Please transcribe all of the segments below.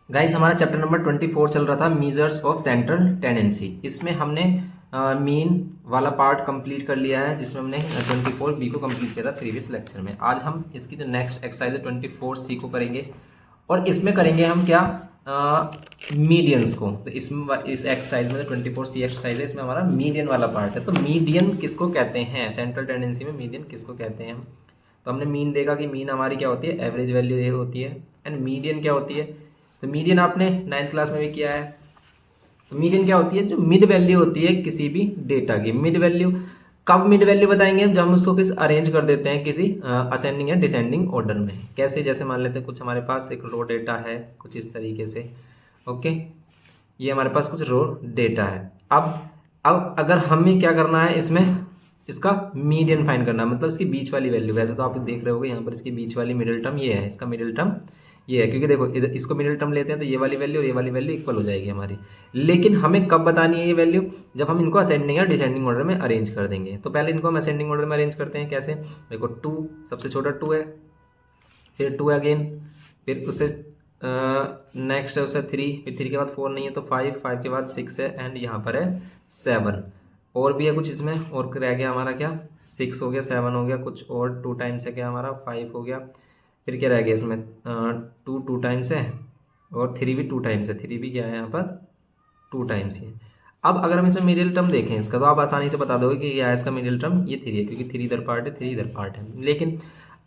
Guys हमारा chapter number 24 चल रहा था मीजर्स ऑफ सेंट्रल टेंडेंसी। इसमें हमने मीन वाला पार्ट कंप्लीट कर लिया है, जिसमें हमने 24 बी को कंप्लीट किया था प्रीवियस लेक्चर में। आज हम इसकी जो नेक्स्ट एक्सरसाइज है 24 सी को करेंगे और इसमें करेंगे हम क्या, मीडियंस को। तो इसमें इस एक्सरसाइज में 24 सी एक्सरसाइज है, इसमें हमारा मीडियन वाला पार्ट है। तो मीडियन किसको कहते हैं, सेंट्रल टेंडेंसी में मीडियन किसको कहते हैं हम। तो हमने मीन देखा कि मीन हमारी क्या होती है, एवरेज वैल्यू ये होती है। एंड मीडियन क्या होती है, तो मीडियन आपने 9th क्लास में भी किया है। तो मीडियन क्या होती है, जो मिड वैल्यू होती है किसी भी डेटा की। मिड वैल्यू कब मिड वैल्यू बताएंगे हम, जब हम उसको किस अरेंज कर देते हैं किसी असेंडिंग या डिसेंडिंग ऑर्डर में। कैसे, जैसे मान लेते हैं कुछ हमारे पास एक रो डेटा है कुछ इस तरीके से। ओके, ये हमारे पास कुछ रो डेटा है। अब अगर हमें क्या करना है, इसमें इसका मीडियन फाइंड करना है, मतलब इसकी बीच वाली वैल्यू। वैसे तो आप देख रहे होगे यहाँ पर इसकी बीच वाली मिडिल टर्म ये है, इसका मिडिल टर्म ये है, क्योंकि देखो इधर इसको मिडिल टर्म लेते हैं तो ये वाली वैल्यू और ये वाली वैल्यू इक्वल हो जाएगी हमारी। लेकिन हमें कब बतानी है ये वैल्यू, जब हम इनको असेंडिंग या डिसेंडिंग ऑर्डर में अरेंज कर देंगे। तो पहले इनको हम असेंडिंग ऑर्डर में अरेंज करते हैं। कैसे, देखो 2 सबसे छोटा 2 है, फिर 2 अगेन, फिर उससे नेक्स्ट है उससे 3, फिर 3 के बाद 4 नहीं है तो 5 के बाद 6 है, एंड यहाँ पर है 7। और भी है कुछ इसमें, और रह गया हमारा क्या, 6 हो गया, 7 हो गया, कुछ और 2 टाइम्स है क्या हमारा 5 हो गया। फिर क्या रह गया इसमें, 2 टाइम्स है, और 3 भी 2 टाइम्स है। 3 भी क्या है यहाँ पर 2 टाइम्स ही है। अब अगर हम इसमें मिडिल टर्म देखें इसका, तो आप आसानी से बता दोगे कि क्या है इसका मिडिल टर्म, ये 3 है, क्योंकि 3 इधर पार्ट है 3 इधर पार्ट है। लेकिन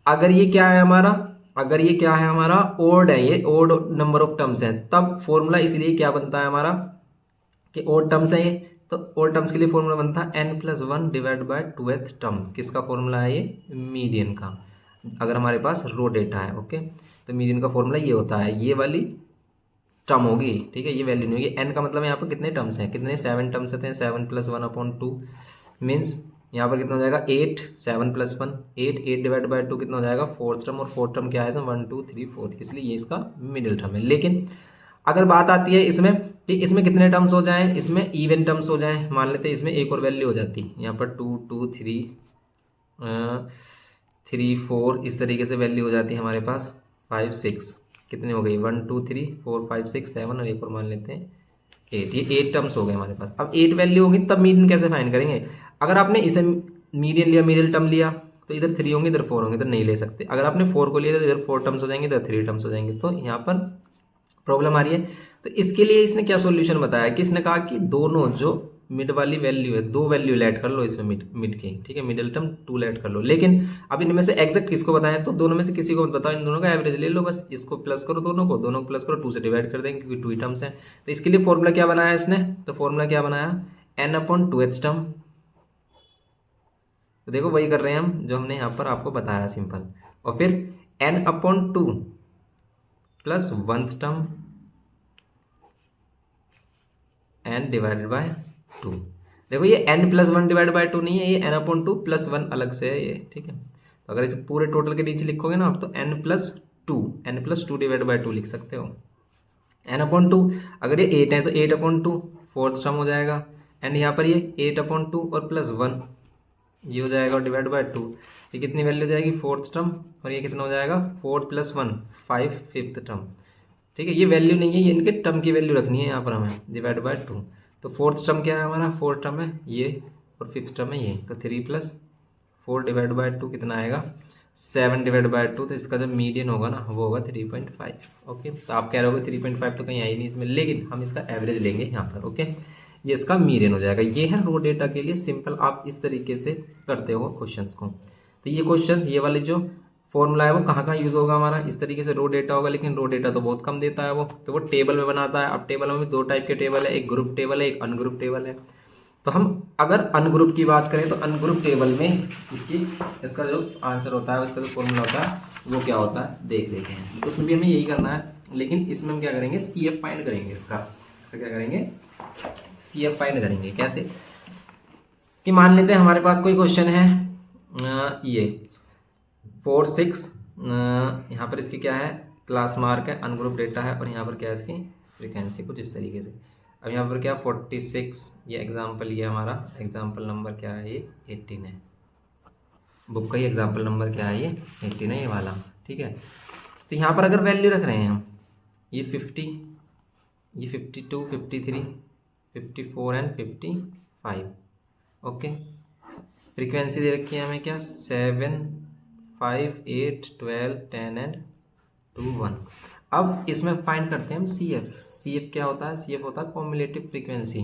अगर ये क्या है हमारा, अगर ये क्या है हमारा ओड है, ये ओड नंबर ऑफ टर्म्स हैं, तब फॉर्मूला इसलिए क्या बनता है हमारा कि ओड टर्म्स है ये। तो ओड टर्म्स के लिए फॉर्मूला बनता है n+1 divide by 2th term. किसका फॉर्मूला है ये, मीडियन का, अगर हमारे पास रो डेटा है। ओके, तो मीडियन का फॉर्मूला ये होता है, ये वाली टर्म होगी, ठीक है, ये वैल्यू नहीं होगी। n का मतलब यहाँ पर कितने टर्म्स हैं, कितने 7 टर्म्स होते हैं, 7 + 1/2 मीन्स यहाँ पर कितना हो जाएगा 8, 7 + 1 8, 8 डिवाइड बाय 2 कितना हो जाएगा 4th टर्म, और 4th टर्म क्या है इसमें 1 2 3 4, इसलिए ये इसका मिडिल टर्म है। लेकिन अगर बात आती है इसमें कि इसमें कितने टर्म्स हो जाएं, इसमें इवन टर्म्स हो जाएं, मान लेते हैं इसमें एक और वैल्यू हो जाती, यहाँ पर 2 2 3 3 4 इस तरीके से वैल्यू हो जाती है हमारे पास 5 6, कितने हो गई 1 2 3 4 5 6 7, और एक और मान लेते हैं 8। ये 8 टर्म्स हो गए हमारे पास। अब 8 वैल्यू होगी तब मीडियन कैसे फाइंड करेंगे। अगर आपने इसे मीडियन लिया, मिडिल टर्म लिया, तो इधर 3 होंगे इधर 4 होंगे, इधर नहीं ले सकते। अगर आपने 4 को लिया तो इधर 4 टर्म्स हो जाएंगे, इधर 3 टर्म्स हो जाएंगे, तो यहाँ पर प्रॉब्लम आ रही है। तो इसके लिए इसने क्या सॉल्यूशन बताया कि इसने कहा कि दोनों जो मिड वाली वैल्यू है, 2 वैल्यू ऐड कर लो इसमें मिड की, ठीक है, मिडिल टर्म 2 ऐड कर लो। लेकिन अब इनमें से एग्जैक्ट किसको बताएं, तो दोनों में से किसी को मत बताओ, इन दोनों का एवरेज ले लो बस। इसको प्लस करो, दोनों को प्लस करो, 2 से डिवाइड कर देंगे क्योंकि 2 ही टर्म्स हैं। तो इसके लिए फॉर्मूला क्या बनाया इसने, तो फॉर्मूला क्या बनाया, n/2h टर्म। तो देखो वही कर रहे हैं हम जो हमने यहाँ पर आपको बताया सिंपल, और फिर n/2 plus 1th term n divided by 2। देखो ये n+1 डिवाइड बाय 2 नहीं है, ये n/2 + 1 अलग से है ये, ठीक है। तो अगर इसे पूरे टोटल के नीचे लिखोगे ना आप, तो n+2 डिवाइड बाय 2 लिख सकते हो। n/2 अगर ये 8 है तो 8/2 4th टर्म हो जाएगा, एंड यहाँ पर ये 8/2 और +1 ये हो जाएगा, और डिवाइड बाय 2 ये कितनी वैल्यू हो जाएगी 4th टर्म, और ये कितना हो जाएगा 4 + 1 5 5th टर्म, ठीक है। ये वैल्यू नहीं है, ये इनके टर्म की वैल्यू रखनी है यहाँ पर हमें, डिवाइड बाय 2। तो 4th टर्म क्या है हमारा, 4th टर्म है ये, और 5th टर्म है ये, तो 3 + 4 डिवाइड बाय 2 कितना आएगा 7 डिवाइड बाय 2। तो इसका जो मीडियन होगा ना वो होगा 3.5। ओके, तो आप कह रहे होगे 3.5 तो कहीं आई नहीं इसमें, लेकिन हम इसका एवरेज लेंगे यहाँ पर। ओके, ये इसका मीडियन हो जाएगा। ये है रो डेटा के लिए सिंपल, आप इस तरीके से करते हो क्वेश्चंस को। तो ये क्वेश्चंस, ये वाले जो फॉर्मूला है वो कहाँ कहाँ यूज़ होगा हमारा, इस तरीके से रो डेटा होगा। लेकिन रो डेटा तो बहुत कम देता है वो, तो वो टेबल में बनाता है। अब टेबल में भी 2 टाइप के टेबल है, एक ग्रुप टेबल है, एक अनग्रुप टेबल है। तो हम अगर अनग्रुप की बात करें तो अनग्रुप टेबल में इसका जो आंसर होता है, इसका जो फॉर्मूला होता है वो क्या होता है देख लेते हैं। उसमें भी हमें यही करना है, लेकिन इसमें हम क्या करेंगे CF फाइंड करेंगे। इसका क्या करेंगे, CF फाइंड करेंगे। कैसे, कि मान लेते हैं हमारे पास कोई क्वेश्चन है, ये 4 6, यहाँ पर इसकी क्या है क्लास मार्क है, अनग्रुप डेटा है, और यहाँ पर क्या है इसकी फ्रीक्वेंसी, कुछ इस तरीके से। अब यहाँ पर क्या 46, ये एग्जाम्पल, ये हमारा एग्जाम्पल नंबर क्या है, ये 18 है। बुक का ही एग्जाम्पल नंबर क्या है, ये 18 है ये वाला, ठीक है। तो यहाँ पर अगर वैल्यू रख रहे हैं हम, ये 50, ये 52, 53, 54 एंड 55। ओके, फ्रीक्वेंसी दे रखी है हमें क्या, 7, 5, 8, 12, 10 एंड 2, 1। अब इसमें फाइंड करते हैं हम सी एफ। सी एफ क्या होता है, सी एफ होता है कॉम्युलेटिव फ्रीक्वेंसी।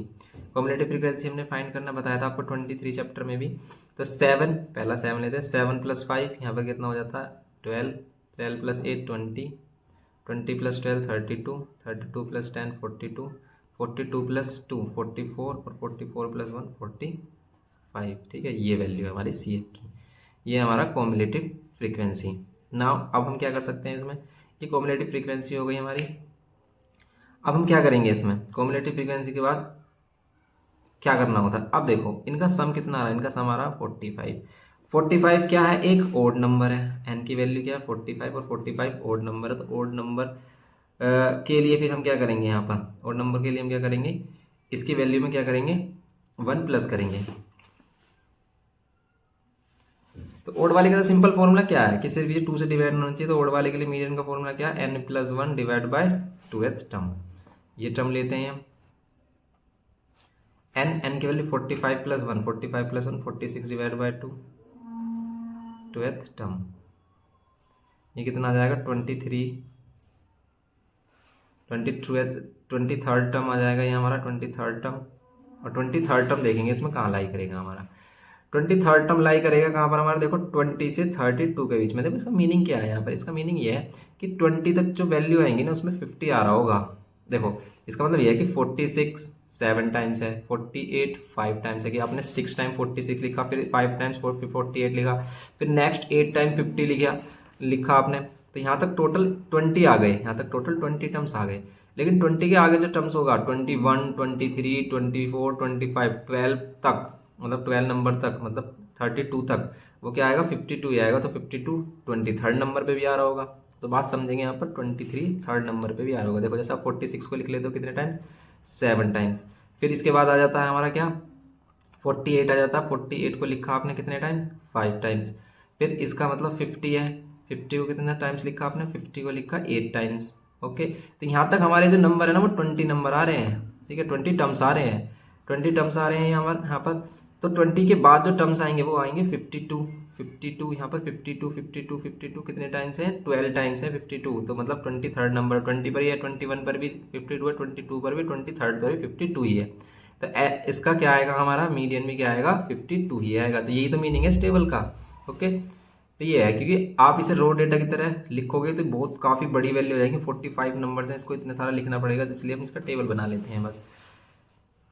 कॉम्युलेटिव फ्रीक्वेंसी हमने फाइंड करना बताया था आपको 23 चैप्टर में भी। तो 7, पहला 7 लेते हैं, 7 + 5 यहाँ पर कितना हो जाता है 12, 12 + 8 20, 20 + 12 32, 32 + 10 42, 42 + 2 44 और 44 + 1 45। ठीक है, ये वैल्यू है हमारी सी एफ की, ये हमारा कॉम्युलेटिव फ्रीक्वेंसी। नाउ अब हम क्या कर सकते हैं इसमें, ये कॉम्युलेटिव फ्रीक्वेंसी हो गई हमारी। अब हम क्या करेंगे इसमें, कॉम्युलेटिव फ्रीक्वेंसी के बाद क्या करना होता है। अब देखो इनका सम कितना आ रहा है, इनका सम आ रहा है 45। 45 क्या है, एक ओड नंबर है, एन की वैल्यू क्या है 45 और 45 ओड नंबर है। तो ओड नंबर के लिए फिर हम क्या करेंगे, यहाँ पर ओड नंबर के लिए हम क्या करेंगे, इसकी वैल्यू में क्या करेंगे 1 प्लस करेंगे। तो ओड वाले का तो सिंपल फॉर्मूला क्या है कि सिर्फ ये 2 से डिवाइड होना चाहिए। तो ओड वाले के लिए मीडियन का फॉर्मूला क्या है, n+1 divide by 2th term. ये टर्म लेते हैं हम, n की value 45 + 1, 45 + 1 46 divide by 2, 2th term. ये कितना आ जाएगा 23, 23rd टर्म आ जाएगा ये हमारा 23rd टर्म। और 23rd टर्म देखेंगे इसमें कहाँ लाई करेगा हमारा, 23rd टर्म लाई करेगा कहाँ पर हमारा, देखो 20 से 32 के बीच में। देखो इसका मीनिंग क्या है यहाँ पर, इसका मीनिंग ये है कि 20 तक जो वैल्यू आएंगी ना उसमें 50 आ रहा होगा। देखो इसका मतलब ये है कि 46 7 टाइम्स है, 48 5 टाइम्स है, कि आपने 6 टाइम 46 लिखा, फिर 5 टाइम्स 48 लिखा, फिर नेक्स्ट 8 टाइम 50 लिखा आपने। तो यहाँ तक टोटल 20 आ गए, यहाँ तक टोटल 20 टर्म्स आ गए। लेकिन 20 के आगे जो टर्म्स होगा 21, 23, 24, 25, 12 तक, मतलब 12 नंबर तक, मतलब 32 तक, वो क्या आएगा 52 ही आएगा। तो 52 23rd नंबर पे भी आ रहा होगा। तो बात समझेंगे यहाँ पर 23 थर्ड नंबर पे भी आ रहा होगा। देखो जैसे आप 46 को लिख लेते हो कितने टाइम 7 टाइम्स। फिर इसके बाद आ जाता है हमारा क्या 48 आ जाता है, 48 को लिखा आपने कितने टाइम्स 5 टाइम्स। फिर इसका मतलब 50 है, 50 को कितने टाइम्स लिखा आपने 50 को लिखा 8 टाइम्स। ओके, तो यहाँ तक हमारे जो नंबर है ना वो 20 नंबर आ रहे हैं। ठीक है, 20 टर्म्स आ रहे हैं, 20 टर्म्स आ रहे हैं यहाँ पर। तो 20 के बाद जो टर्म्स आएंगे वो आएंगे 52, 52 यहाँ पर 52, 52, 52 कितने टाइम्स है 12 टाइम्स है 52। तो मतलब 23rd नंबर 20 पर ही है, 21 पर भी 52 है, 22 पर भी, 23rd पर भी 52 ही है। तो इसका क्या आएगा हमारा मीडियन में क्या आएगा 52 ही आएगा। तो यही तो मीनिंग है स्टेबल का। ओके, तो ये है, क्योंकि आप इसे रो डेटा की तरह लिखोगे तो बहुत काफ़ी बड़ी वैल्यू हो जाएगी, 45 नंबर्स हैं, इसको इतना सारा लिखना पड़ेगा, तो इसलिए हम इसका टेबल बना लेते हैं बस।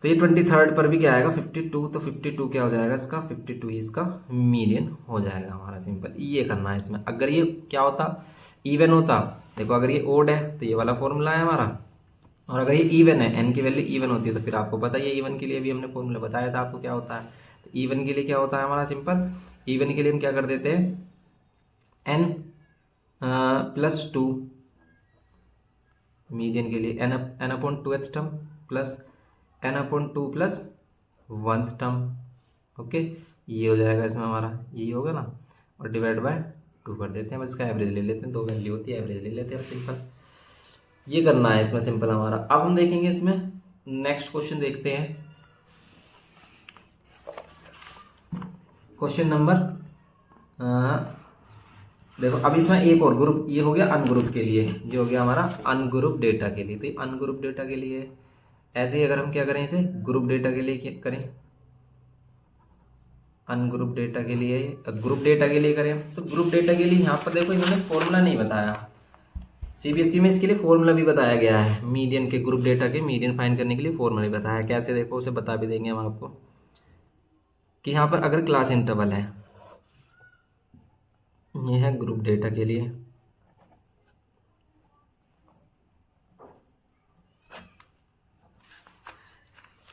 तो ये 23rd पर भी क्या आएगा 52। तो 52 क्या हो जाएगा इसका 52 ही इसका मीडियन हो जाएगा हमारा। सिंपल ये करना है इसमें। अगर ये क्या होता इवन होता, देखो अगर ये ओड है तो ये वाला फॉर्मूला है हमारा, और अगर ये इवन है एन की वैल्यू इवन होती है तो फिर आपको पता है ये इवन के लिए भी हमने फॉर्मूला बताया था आपको क्या होता है। तो इवन के लिए क्या होता है हमारा सिंपल, इवन के लिए हम क्या कर देते हैं n +2, मीडियन के लिए n/2th term plus n/2 + 1th term. Okay, ये हो जाएगा इसमें हमारा, यही होगा ना, और डिवाइड बाय 2 कर देते हैं बस। इसका एवरेज ले लेते हैं, 2 वैल्यू होती है, एवरेज ले लेते हैं सिंपल। ये करना है इसमें सिंपल हमारा। अब हम देखेंगे इसमें नेक्स्ट क्वेश्चन देखते हैं, क्वेश्चन नंबर देखो अब इसमें एक और ग्रुप, ये हो गया अनग्रुप के लिए, ये हो गया हमारा अनग्रुप डेटा के लिए। तो अनग्रुप डेटा के लिए ऐसे ही अगर हम क्या करें इसे ग्रुप डेटा के लिए करें, अनग्रुप डेटा के लिए ग्रुप डेटा के लिए करें, तो ग्रुप डेटा के लिए यहाँ पर देखो इन्होंने फॉर्मूला नहीं बताया। सीबीएसई में इसके लिए फॉर्मूला भी बताया गया है, मीडियन के ग्रुप डेटा के मीडियन फाइंड करने के लिए फॉर्मूला भी बताया है। कैसे देखो उसे बता भी देंगे हम आपको, कि यहाँ पर अगर क्लास इंटरवल है, ये है ग्रुप डेटा के लिए,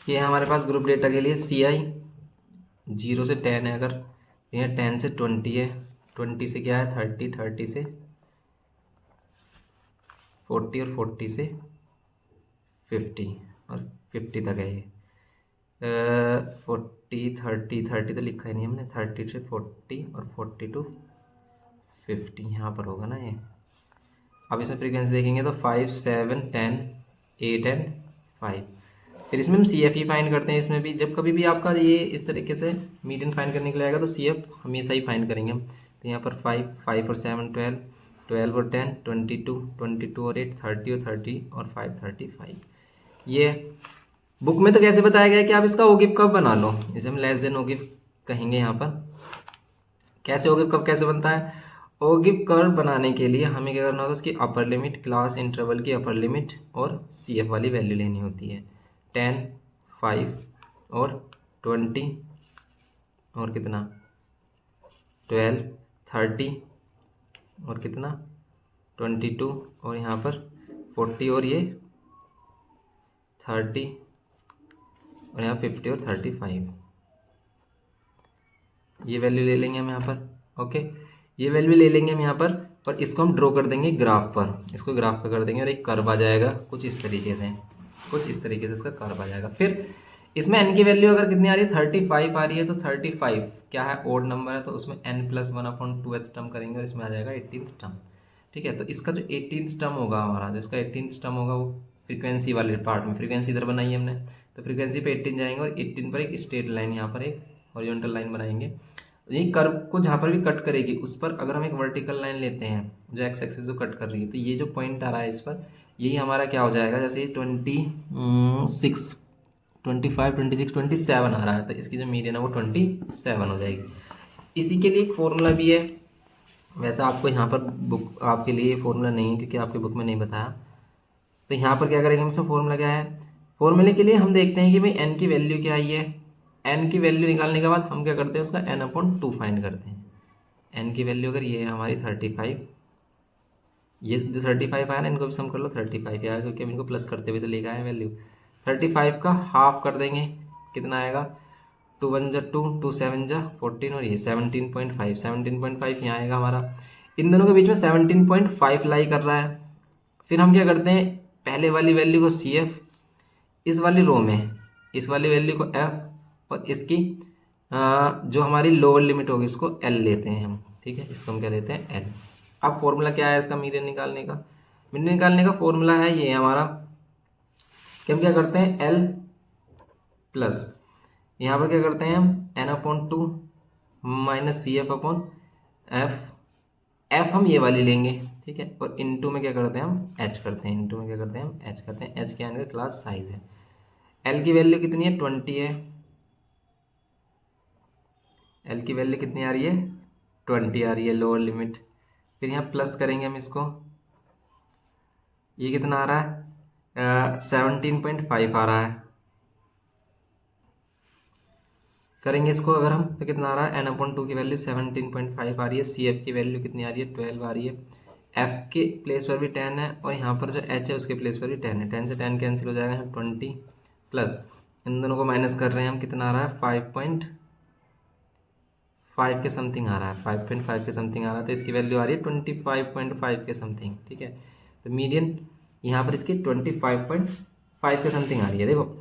ये है हमारे पास ग्रुप डेटा के लिए CI 0 से 10 है, अगर यह 10 से 20 है, 20 से क्या है 30, 30 से 40 और 40 से 50 और 50 तक है ये 40 30 30 तो लिखा ही नहीं हमने, 30 से 40 और 40 to 50 यहाँ पर होगा ना ये। अब इसमें फ्रीक्वेंसी देखेंगे तो 5, 7, 10, 8 एंड 5। फिर इसमें हम सी एफ ही फाइंड करते हैं। इसमें भी जब कभी भी आपका ये इस तरीके से मीडियन फाइंड करने के लिए आएगा तो सी एफ हमेशा ही फाइंड करेंगे हम। तो यहाँ पर 5, 5 और 7 12, 12 और 10 22, 22 और 8 30 और 30 और 5 35। ये बुक में तो कैसे बताया गया है कि आप इसका ओगिव कब बना लो, इसे हम लेस देन ओगिव कहेंगे। यहाँ पर कैसे ओगिव कब कैसे बनता है? ओगिव कर्व बनाने के लिए हमें क्या करना होता है, उसकी अपर लिमिट, क्लास इंटरवल की अपर लिमिट और सी एफ वाली वैल्यू लेनी होती है। 10, 5 और 20 और कितना 12, 30 और कितना 22 और यहाँ पर 40 और ये 30 और यहाँ 50 और 35। ये वैल्यू ले लेंगे हम यहाँ पर। ओके, ये वैल्यू ले लेंगे हम यहाँ पर और इसको हम ड्रॉ कर देंगे ग्राफ पर। इसको ग्राफ पर कर देंगे और एक कर्व आ जाएगा कुछ इस तरीके से, कुछ इस तरीके से इसका कर्व आ जाएगा। फिर इसमें n की वैल्यू अगर कितनी आ रही है 35 आ रही है तो 35 क्या है, ओड नंबर है, तो उसमें n+1/2h टर्म करेंगे और इसमें आ जाएगा 18th टर्म। ठीक है, तो इसका जो 18th टर्म होगा हमारा, जो इसका 18th टर्म होगा वो फ्रीक्वेंसी वाले पार्ट में, फ्रीक्वेंसी इधर बनाई हमने तो फ्रीक्वेंसी पे 18 जाएंगे और 18 पर एक स्ट्रेट लाइन, यहाँ पर एक हॉरिजॉन्टल लाइन बनाएंगे। यही कर्व को जहाँ पर भी कट करेगी उस पर अगर हम एक वर्टिकल लाइन लेते हैं जो एक्स एक्सिस को कट कर रही है, तो ये जो पॉइंट आ रहा है इस पर, यही हमारा क्या हो जाएगा, जैसे 26, 25, 26, 27 आ रहा है तो इसकी जो मीडियन है वो 27 हो जाएगी। इसी के लिए एक फॉर्मूला भी है, वैसे आपको यहाँ पर बुक आपके लिए फॉर्मूला नहीं है क्योंकि आपकी बुक में नहीं बताया। तो यहाँ पर क्या करेंगे हम, इसका फॉर्मूला क्या है, फॉर्मूले के लिए हम देखते हैं कि भाई एन की वैल्यू क्या आई है। एन की वैल्यू निकालने के बाद हम क्या करते हैं, उसका n/2 फाइंड करते हैं। एन की वैल्यू अगर ये है हमारी 35, ये जो 35 आया ना इनको भी सम कर लो, 35 आया क्योंकि हम इनको प्लस करते हुए तो लेके आए वैल्यू। 35 का हाफ कर देंगे, कितना आएगा, 2 1 जा 2, 2 7 जा 14 और ये 17.5, 17.5 यहाँ आएगा हमारा। इन दोनों के बीच में 17.5 लाई कर रहा है। फिर हम क्या करते हैं, पहले वाली वैल्यू को सी एफ, इस वाली रो में इस वाली वैल्यू को एफ और इसकी जो हमारी लोअर लिमिट होगी इसको एल लेते हैं हम। ठीक है, इसको हम क्या लेते हैं, एल। अब फॉर्मूला क्या है इसका मीडियन निकालने का, मीडियन निकालने का फॉर्मूला है ये हमारा कि हम क्या करते हैं, एल प्लस यहाँ पर क्या करते हैं हम n/2 minus C F, F हम ये वाली लेंगे। ठीक है, और इनटू में क्या करते हैं हम, एच करते हैं, इनटू में क्या करते हैं हम, एच करते हैं। एच क्या है, क्लास साइज है। एल की वैल्यू कितनी है, 20 है। एल की वैल्यू कितनी आ रही है, 20 आ रही है लोअर लिमिट। फिर यहाँ प्लस करेंगे हम इसको, ये कितना आ रहा है, 17.5 आ रहा है। करेंगे इसको अगर हम तो कितना आ रहा है, n/2 की वैल्यू 17.5 आ रही है। सी एफ की वैल्यू कितनी आ रही है, 12 आ रही है। एफ के प्लेस पर भी 10 है और यहाँ पर जो एच है उसके प्लेस पर भी 10 है। 10 से 10 कैंसिल हो जाएगा, 20 प्लस इन दोनों को माइनस कर रहे हैं हम, कितना आ रहा है, 5.5 के समथिंग आ रहा है, 5.5 के समथिंग आ रहा है। तो इसकी वैल्यू आ रही है 25.5 के समथिंग। ठीक है, तो मीडियन यहाँ पर इसकी 25.5 के समथिंग आ रही है। देखो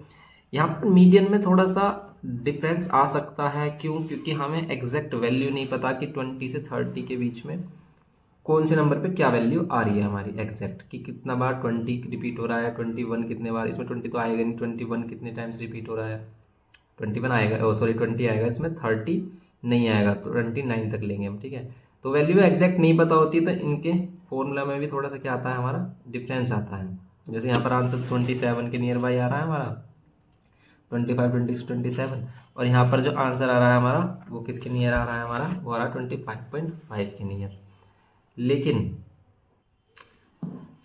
यहाँ पर मीडियन में थोड़ा सा डिफरेंस आ सकता है, क्यों, क्योंकि हमें एग्जैक्ट वैल्यू नहीं पता कि 20 से 30 के बीच में कौन से नंबर पे क्या वैल्यू आ रही है हमारी एग्जैक्ट, कि कितना बार 20 रिपीट हो रहा है, 21 कितने बार, इसमें 20 तो आएगा नहीं, 21 कितने टाइम्स रिपीट हो रहा है, 21 आएगा, सॉरी 20 आएगा, इसमें 30 नहीं आएगा, तो 29 तक लेंगे हम। ठीक है, तो वैल्यू एग्जैक्ट नहीं पता होती तो इनके फॉर्मूला में भी थोड़ा सा क्या आता है, हमारा डिफरेंस आता है। जैसे यहाँ पर आंसर 27 के नियर बाई आ रहा है हमारा, 25, 26, 27, और यहाँ पर जो आंसर आ रहा है हमारा वो किसके नियर आ रहा है, हमारा वो आ रहा है 25.5 के नियर। लेकिन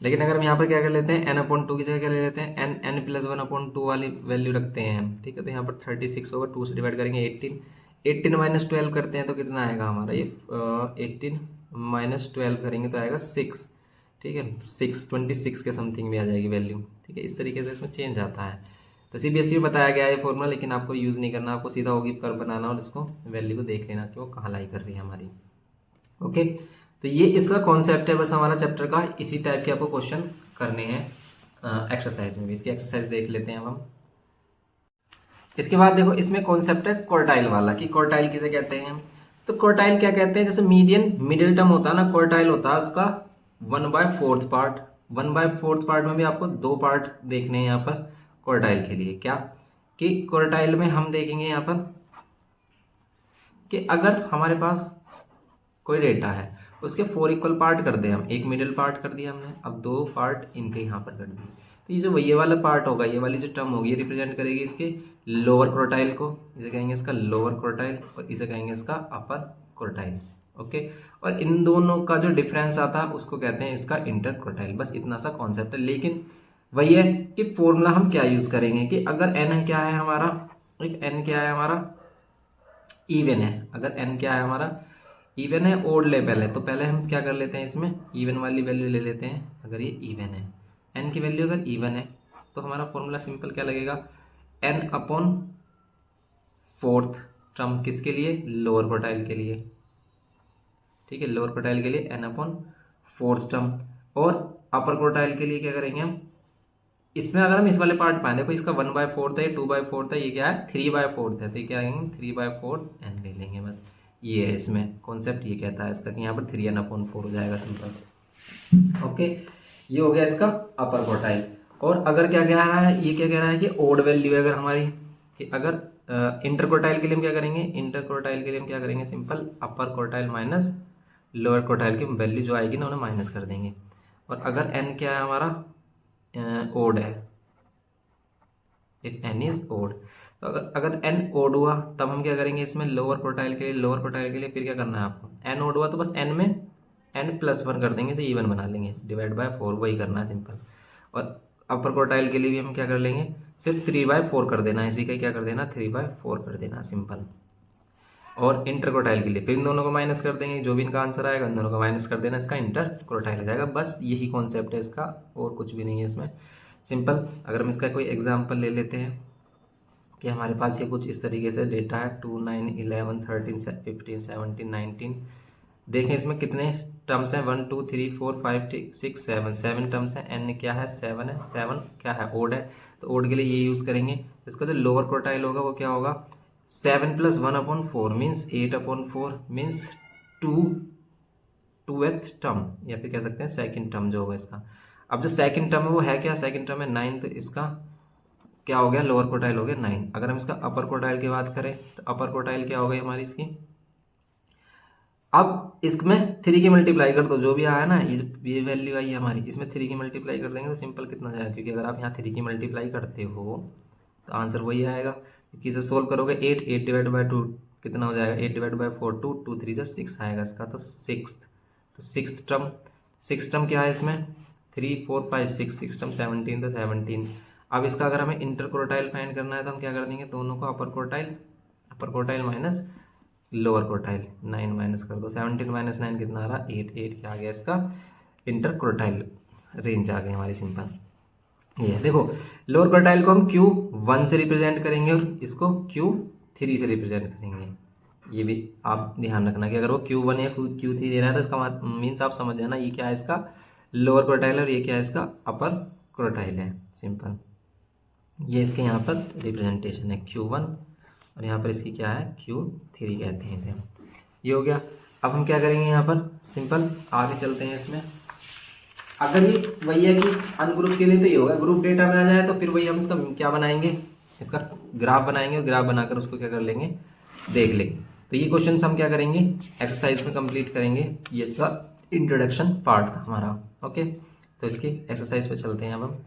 अगर हम यहाँ पर क्या कर लेते हैं, n/2 की जगह क्या ले लेते हैं, n+1/2 वाली वैल्यू रखते हैं हम। ठीक है, तो यहाँ पर 36 होगा, 2 से डिवाइड करेंगे 18, 18 - 12 करते हैं तो कितना आएगा हमारा ये, 18 - 12 करेंगे तो आएगा 6। ठीक है, 26 के समथिंग भी आ जाएगी वैल्यू। ठीक है, इस तरीके से इसमें चेंज आता है। तो सीबीएसई में बताया गया है फॉर्मूला, लेकिन आपको यूज़ नहीं करना, आपको सीधा होगी कर्व बनाना और इसको वैल्यू को देख लेना कि वो कहाँ लाई कर रही है हमारी। ओके, तो ये इसका कॉन्सेप्ट है बस हमारा चैप्टर का। इसी टाइप के आपको क्वेश्चन करने हैं एक्सरसाइज में भी। इसकी एक्सरसाइज देख लेते हैं अब हम। इसके बाद देखो इसमें कॉन्सेप्ट है क्वार्टाइल वाला, कि क्वार्टाइल किसे कहते हैं हम। तो क्वार्टाइल क्या कहते हैं, जैसे मीडियन मिडिल टर्म होता है ना, क्वार्टाइल होता है उसका 1/4 पार्ट। 1/4 पार्ट में भी आपको 2 पार्ट देखने हैं यहाँ पर क्वार्टाइल के लिए। क्या कि क्वार्टाइल में हम देखेंगे यहाँ पर कि अगर हमारे पास कोई डेटा है उसके 4 इक्वल पार्ट कर दें हम, एक मिडिल पार्ट कर दिया हमने, अब 2 पार्ट इनके यहाँ पर कर दिए, तो ये जो ये वाला पार्ट होगा, ये वाली जो टर्म होगी, ये रिप्रेजेंट करेगी इसके लोअर क्वार्टाइल को, इसे कहेंगे इसका लोअर क्वार्टाइल और इसे कहेंगे इसका अपर क्वार्टाइल। ओके, और इन दोनों का जो डिफरेंस आता है उसको कहते हैं इसका इंटर क्वार्टाइल। बस इतना सा कॉन्सेप्ट है। लेकिन वही है कि फॉर्मूला हम क्या यूज करेंगे कि अगर एन क्या है हमारा, एक एन क्या है हमारा, इवन है। अगर एन क्या है हमारा, इवन है, ओड लेवल है, तो पहले हम क्या कर लेते हैं, इसमें इवन वाली वैल्यू ले लेते हैं। अगर ये इवन है, एन की वैल्यू अगर इवन है, तो हमारा फॉर्मूला सिंपल क्या लगेगा, एन अपॉन फोर्थ टर्म किसके लिए, लोअर क्वार्टाइल के लिए। ठीक है, लोअर क्वार्टाइल के लिए एन अपॉन फोर्थ टर्म, और अपर क्वार्टाइल के लिए क्या करेंगे हम, इसमें अगर हम इस वाले पार्ट पाए, देखो इसका 1/4 है, 2/4 है, ये क्या है 3/4 है, तो ये क्या करेंगे 3/4 एन ले लेंगे। बस ये है इसमें कॉन्सेप्ट, ये कहता है इसका कि यहाँ पर 3n/4 हो जाएगा सिंपल। ओके, ये हो गया इसका अपर क्वार्टाइल। और अगर क्या कह रहा है, ये क्या कह रहा है कि ओड वैल्यू है अगर हमारी, कि अगर इंटर क्वार्टाइल के लिए हम क्या करेंगे, इंटर क्वार्टाइल के लिए हम क्या करेंगे, सिंपल अपर क्वार्टाइल माइनस लोअर क्वार्टाइल की वैल्यू जो आएगी ना उन्हें माइनस कर देंगे। और अगर एन क्या है हमारा, ओड है, इफ एन इज ओड, तो अगर एन ओड हुआ तब हम क्या करेंगे, इसमें लोअर क्वार्टाइल के लिए, लोअर क्वार्टाइल के लिए फिर क्या करना है आपको, एन ओड हुआ तो बस एन में n+1 कर देंगे, इसे इवन बना लेंगे, डिवाइड बाय 4, वही करना है सिंपल। और अपर क्वार्टाइल के लिए भी हम क्या कर लेंगे, सिर्फ 3/4 कर देना, इसी का क्या कर देना, 3/4 कर देना सिंपल। और इंटर क्वार्टाइल के लिए फिर इन दोनों को माइनस कर देंगे, जो भी इनका आंसर आएगा इन दोनों को माइनस कर देना, इसका इंटर क्वार्टाइल हो जाएगा। बस यही कॉन्सेप्ट है इसका, और कुछ भी नहीं है इसमें सिंपल। अगर हम इसका कोई एग्जाम्पल ले लेते हैं कि हमारे पास ये कुछ इस तरीके से डेटा है 2, 9, 11, 13, 15, 17, 19, देखें इसमें कितने टर्म्स हैं, 1, 2, 3, 4, 5, 6, 7, 7 टर्म्स हैं। एन क्या है, 7 है, 7 क्या है, ओड है, तो ओड के लिए ये यूज़ करेंगे। इसका जो लोअर क्वार्टाइल होगा वो क्या होगा, 7 + 1/4 मीन्स 8/4 मीन्स 2th टर्म, या फिर कह सकते हैं सेकंड टर्म जो होगा इसका। अब जो सेकंड टर्म है वो है क्या, सेकंड टर्म है 9, तो इसका क्या हो गया, लोअर क्वार्टाइल हो गया 9। अगर हम इसका अपर क्वार्टाइल की बात करें तो अपर क्वार्टाइल क्या हो गई हमारी इसकी, अब इसमें 3 की मल्टीप्लाई कर दो, जो भी आया ना, ये वैल्यू आई है हमारी, इसमें 3 की मल्टीप्लाई कर देंगे तो सिंपल कितना जाएगा, क्योंकि अगर आप यहाँ 3 की मल्टीप्लाई करते हो तो आंसर वही आएगा। क्योंकि इसे सोल्व करोगे 8 डिवाइड बाई 2 कितना हो जाएगा, 8 डिवाइड बाई 4 2, 2 3 6 आएगा इसका, तो 6 टर्म क्या है इसमें, 3 4 5 6 टर्म 17, तो 17। अब इसका अगर हमें इंटर क्वार्टाइल फाइंड करना है तो हम क्या कर देंगे, दोनों को अपर quartile minus lower quartile, 9 minus कर दो, 17 - 9 कितना आ रहा, 8 क्या आ गया इसका इंटर क्वार्टाइल रेंज आ गई हमारी सिंपल। ये देखो लोअर क्वार्टाइल को हम Q1 से रिप्रेजेंट करेंगे और इसको Q3 से रिप्रेजेंट करेंगे। ये भी आप ध्यान रखना कि अगर वो Q1 या Q3 दे रहा है तो इसका मीन्स आप समझ जाना ये क्या है इसका लोअर क्वार्टाइल और ये क्या है इसका अपर क्वार्टाइल है सिंपल। ये इसके यहाँ पर रिप्रेजेंटेशन है Q1 और यहाँ पर इसकी क्या है Q3 कहते हैं इसे। ये हो गया। अब हम क्या करेंगे यहाँ पर सिंपल आगे चलते हैं इसमें। अगर ये वही है कि अनग्रुप के लिए तो ये होगा, ग्रुप डेटा में आ जाए तो फिर वही हम इसका क्या बनाएंगे, इसका ग्राफ बनाएंगे और ग्राफ बनाकर उसको क्या कर लेंगे, देख लेंगे। तो ये क्वेश्चन हम क्या करेंगे एक्सरसाइज में कंप्लीट करेंगे। ये इसका इंट्रोडक्शन पार्ट था हमारा। ओके, तो इसकी एक्सरसाइज पे चलते हैं अब हम।